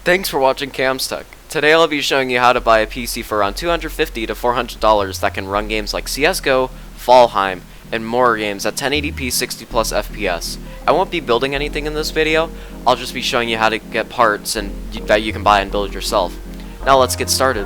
Thanks for watching Camstech. Today I'll be showing you how to buy a PC for around $250 to $400 that can run games like CSGO, Valheim, and more games at 1080p 60 plus FPS. I won't be building anything in this video, I'll just be showing you how to get parts that you can buy and build yourself. Now let's get started.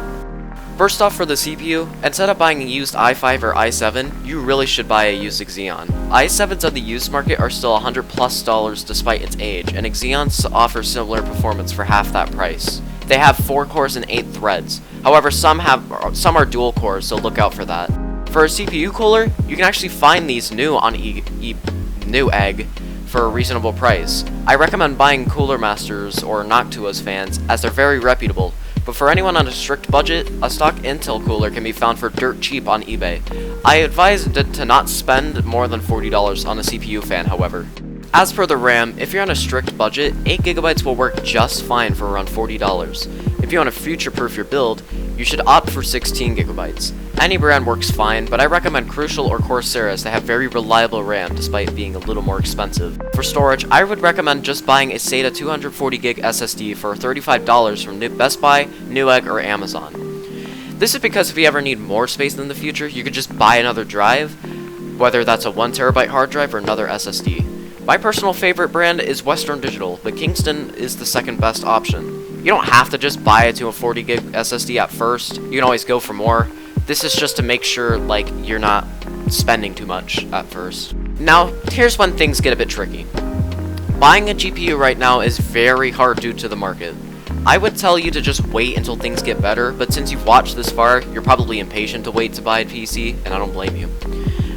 First off, for the CPU, instead of buying a used i5 or i7, you really should buy a used Xeon. i7s on the used market are still $100+ despite its age, and Xeons offer similar performance for half that price. They have 4 cores and 8 threads. However, some are dual cores, so look out for that. For a CPU cooler, you can actually find these new on Newegg for a reasonable price. I recommend buying Cooler Masters or Noctua's fans, as they're very reputable. But for anyone on a strict budget, a stock Intel cooler can be found for dirt cheap on eBay. I advise to not spend more than $40 on a CPU fan, however. As for the RAM, if you're on a strict budget, 8GB will work just fine for around $40. If you want to future-proof your build, you should opt for 16GB. Any brand works fine, but I recommend Crucial or Corsair as they have very reliable RAM despite being a little more expensive. For storage, I would recommend just buying a SATA 240GB SSD for $35 from Best Buy, Newegg, or Amazon. This is because if you ever need more space in the future, you could just buy another drive, whether that's a 1TB hard drive or another SSD. My personal favorite brand is Western Digital, but Kingston is the second best option. You don't have to just buy a 240GB SSD at first, you can always go for more. This is just to make sure you're not spending too much at first. Now, here's when things get a bit tricky. Buying a GPU right now is very hard due to the market. I would tell you to just wait until things get better, but since you've watched this far, you're probably impatient to wait to buy a PC, and I don't blame you.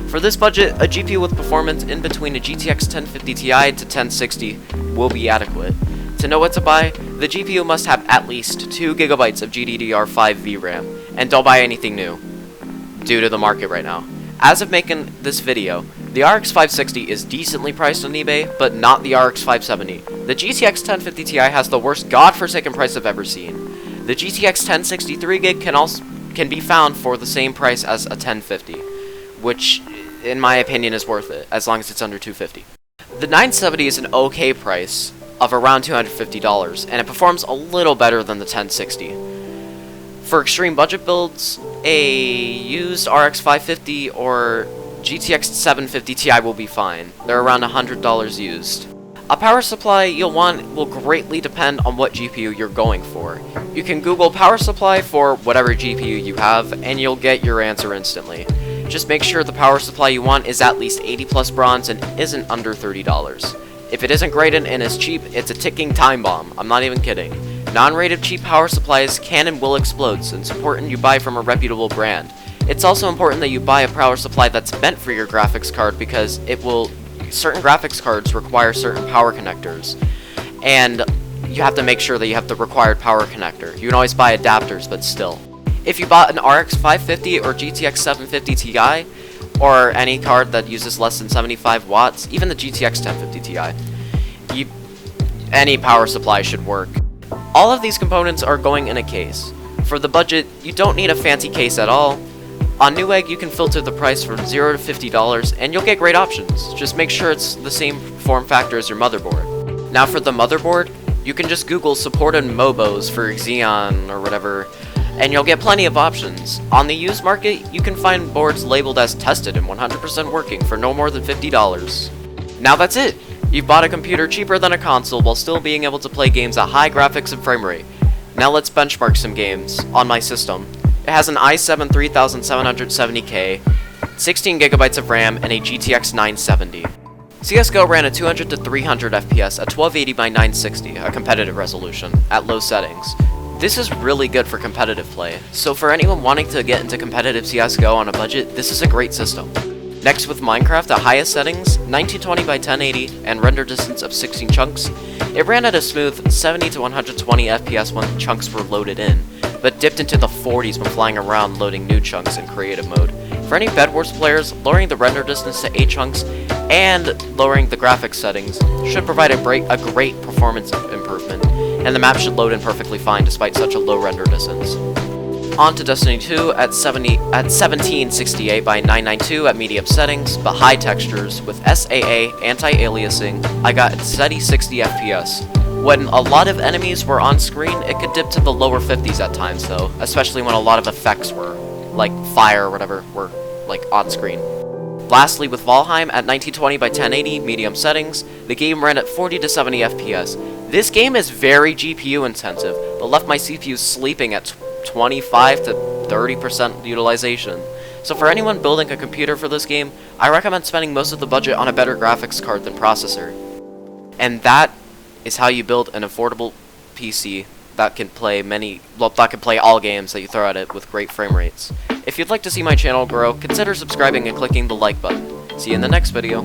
For this budget, a GPU with performance in between a GTX 1050 Ti to 1060 will be adequate. To know what to buy, the GPU must have at least 2GB of GDDR5 VRAM, and don't buy anything new, due to the market right now. As of making this video, the RX 560 is decently priced on eBay, but not the RX 570. The GTX 1050 Ti has the worst godforsaken price I've ever seen. The GTX 1063GB can be found for the same price as a 1050, which, in my opinion, is worth it, as long as it's under $250. The 970 is an okay price of around $250, and it performs a little better than the 1060. For extreme budget builds, a used RX 550 or GTX 750 Ti will be fine. They're around $100 used. A power supply you'll want will greatly depend on what GPU you're going for. You can Google power supply for whatever GPU you have, and you'll get your answer instantly. Just make sure the power supply you want is at least 80+ bronze and isn't under $30. If it isn't graded and is cheap, it's a ticking time bomb. I'm not even kidding. Non-rated cheap power supplies can and will explode, so it's important you buy from a reputable brand. It's also important that you buy a power supply that's meant for your graphics card because certain graphics cards require certain power connectors, and you have to make sure that you have the required power connector. You can always buy adapters, but still. If you bought an RX 550 or GTX 750 Ti, or any card that uses less than 75 watts, even the GTX 1050 Ti, any power supply should work. All of these components are going in a case. For the budget, you don't need a fancy case at all. On Newegg, you can filter the price from $0 to $50, and you'll get great options. Just make sure it's the same form factor as your motherboard. Now for the motherboard, you can just Google supported MOBOs for Xeon or whatever, and you'll get plenty of options. On the used market, you can find boards labeled as tested and 100% working for no more than $50. Now that's it! You've bought a computer cheaper than a console while still being able to play games at high graphics and frame rate. Now let's benchmark some games on my system. It has an i7 3770K, 16GB of RAM, and a GTX 970. CSGO ran at 200 to 300 FPS at 1280 by 960, a competitive resolution, at low settings. This is really good for competitive play, so for anyone wanting to get into competitive CSGO on a budget, this is a great system. Next, with Minecraft at highest settings, 1920 by 1080, and render distance of 16 chunks, it ran at a smooth 70 to 120 FPS when chunks were loaded in, but dipped into the 40s when flying around loading new chunks in creative mode. For any Bed Wars players, lowering the render distance to 8 chunks and lowering the graphics settings should provide a great performance improvement, and the map should load in perfectly fine despite such a low render distance. On to Destiny 2 at 1768 by 992 at medium settings, but high textures with SAA anti-aliasing. I got steady 60 FPS. When a lot of enemies were on screen, it could dip to the lower 50s at times though, especially when a lot of effects were, like fire or whatever, were like on screen. Lastly, with Valheim at 1920 by 1080 medium settings, the game ran at 40 to 70 FPS. This game is very GPU intensive, but left my CPU sleeping at 25 to 30% utilization. So for anyone building a computer for this game, I recommend spending most of the budget on a better graphics card than processor. And that is how you build an affordable PC that can play all games that you throw at it with great frame rates. If you'd like to see my channel grow, consider subscribing and clicking the like button. See you in the next video.